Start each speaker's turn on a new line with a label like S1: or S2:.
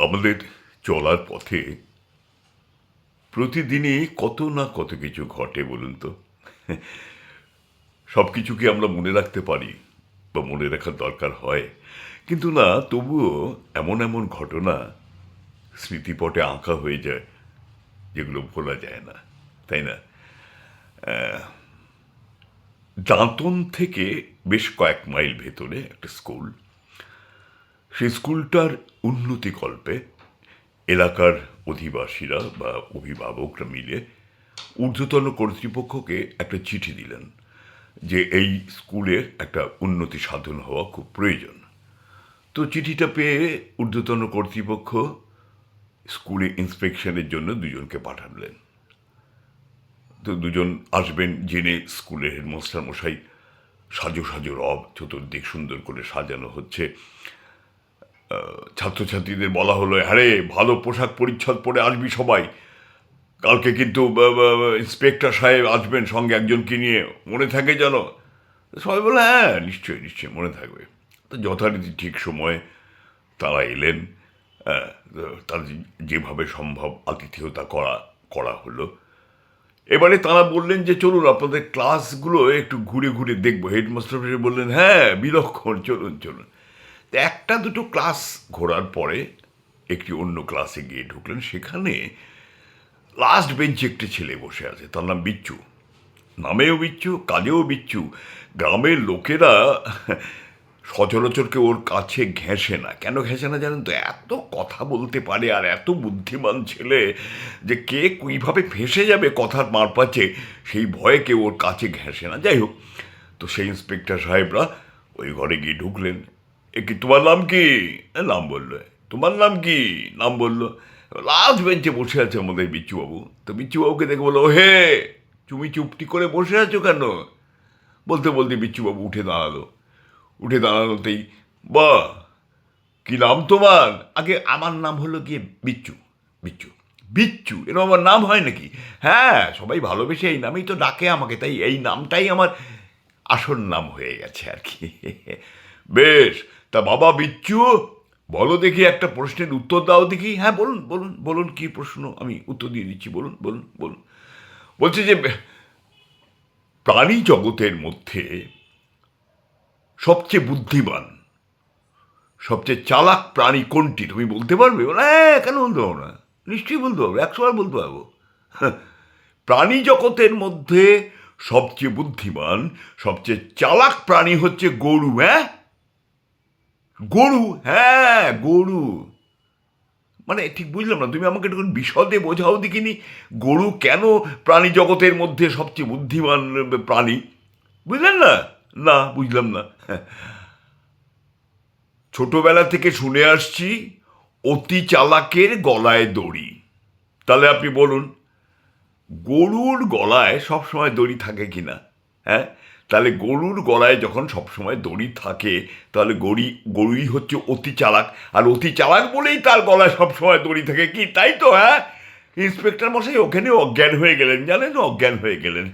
S1: আমাদের চলার পথে প্রতিদিনই কত না কত কিছু ঘটে বলুন তো। সব কিছু কি আমরা মনে রাখতে পারি বা মনে রাখার দরকার হয়? কিন্তু না, তবুও এমন এমন ঘটনা স্মৃতিপটে আঁকা হয়ে যায় যেগুলো ভোলা যায় না, তাই না? দাঁতন থেকে বেশ কয়েক মাইল ভেতরে একটা স্কুল। সেই স্কুলটার উন্নতিকল্পে এলাকার অধিবাসীরা বা অভিভাবকরা মিলে ঊর্ধ্বতন কর্তৃপক্ষকে একটা চিঠি দিলেন যে এই স্কুলের একটা উন্নতি সাধন হওয়া খুব প্রয়োজন। তো চিঠিটা পেয়ে ঊর্ধ্বতন কর্তৃপক্ষ স্কুলে ইন্সপেকশনের জন্য দুজনকে পাঠালেন। তো দুজন আসবেন জেনে স্কুলের হেডমাস্টার মশাই সাজো সাজো রব, চতুর্দিক সুন্দর করে সাজানো হচ্ছে। ছাত্রছাত্রীদের বলা হলো, হ্যাঁ রে, ভালো পোশাক পরিচ্ছদ পরে আসবি সবাই, কালকে কিন্তু ইন্সপেক্টর সাহেব আসবেন সঙ্গে একজনকে নিয়ে, মনে থাকে জানো? সবাই বলে, হ্যাঁ নিশ্চয়ই নিশ্চয়ই মনে থাকবে। তো যথারীতি ঠিক সময়ে তারা এলেন। তার যেভাবে সম্ভব আতিথেয়তা করা করা হলো। এবারে তারা বললেন যে চলুন আপনাদের ক্লাসগুলো একটু ঘুরে ঘুরে দেখবো। হেডমাস্টার বললেন, হ্যাঁ বিলক্ষণ, চলুন চলুন। তো একটা দুটো ক্লাস ঘোরার পরে একটি অন্য ক্লাসে গিয়ে ঢুকলেন। সেখানে লাস্ট বেঞ্চে একটি ছেলে বসে আছে, তার নাম বিচ্ছু। নামেও বিচ্ছু, কাজেও বিচ্ছু। গ্রামের লোকেরা সচরাচর কেউ ওর কাছে ঘেঁষে না। কেন ঘেঁষে না জানেন তো? এত কথা বলতে পারে আর এত বুদ্ধিমান ছেলে যে কে কীভাবে ফেঁসে যাবে কথার মারপ্যাঁচে, সেই ভয়ে কেউ ওর কাছে ঘেঁষে না। যাই হোক, তো সেই ইন্সপেক্টর সাহেবরা ওই ঘরে গিয়ে ঢুকলেন। এ কি, তোমার নাম কি? নাম বললো। তোমার নাম কি? নাম বললো। লাস্ট বেঞ্চে বসে আছে আমাদের বিচ্ছুবাবু। তো বিচ্ছুবাবুকে দেখে বললো, হে তুমি চুপটি করে বসে আছো কেন? বলতে বলতে বিচ্ছুবাবু উঠে দাঁড়ালো। উঠে দাঁড়ানোতেই, বাহ, কি নাম তোমার? আগে আমার নাম হলো গিয়ে বিচ্ছু। বিচ্ছু বিচ্ছু এরকম আমার নাম হয় নাকি? হ্যাঁ, সবাই ভালোবেসে এই নামেই তো ডাকে আমাকে, তাই এই নামটাই আমার আসল নাম হয়ে গেছে আর কি। বেশ, তা বাবা বিচ্ছু, বলো দেখি, একটা প্রশ্নের উত্তর দাও দেখি। হ্যাঁ বলুন বলুন বলুন, কি প্রশ্ন, আমি উত্তর দিয়ে দিচ্ছি, বলুন বলুন বলুন। বলছে যে প্রাণী জগতের মধ্যে সবচেয়ে বুদ্ধিমান, সবচেয়ে চালাক প্রাণী কোনটি, তুমি বলতে পারবে? হ্যাঁ, কেন বলতে পারবো না? নিশ্চয়ই বলতে পারবো, 100বার বলতে পারবো। প্রাণী জগতের মধ্যে সবচেয়ে বুদ্ধিমান, সবচেয়ে চালাক প্রাণী হচ্ছে গরু। হ্যাঁ, গরু, হ্যাঁ গরু। মানে ঠিক বুঝলাম না, তুমি আমাকে একটু বিশদে বোঝাও দেখিনি। গরু কেন প্রাণী জগতের মধ্যে সবচেয়ে বুদ্ধিমান প্রাণী? বুঝলেন না? না, বুঝলাম না। ছোটবেলা থেকে শুনে আসছি, অতি চালাকের গলায় দড়ি। তাহলে আপনি বলুন, গরুর গলায় সবসময় দড়ি থাকে কিনা? হ্যাঁ, তাহলে গরুর গলায় যখন সবসময় দড়ি থাকে, তাহলে গরুই হচ্ছে অতি চালাক। আর অতি চালাক বলেই তার গলায় সবসময় দড়ি থাকে, কি তাই তো? হ্যাঁ, ইন্সপেক্টর মশাই ওখানে অজ্ঞান হয়ে গেলেন, জানেন, অজ্ঞান হয়ে গেলেন।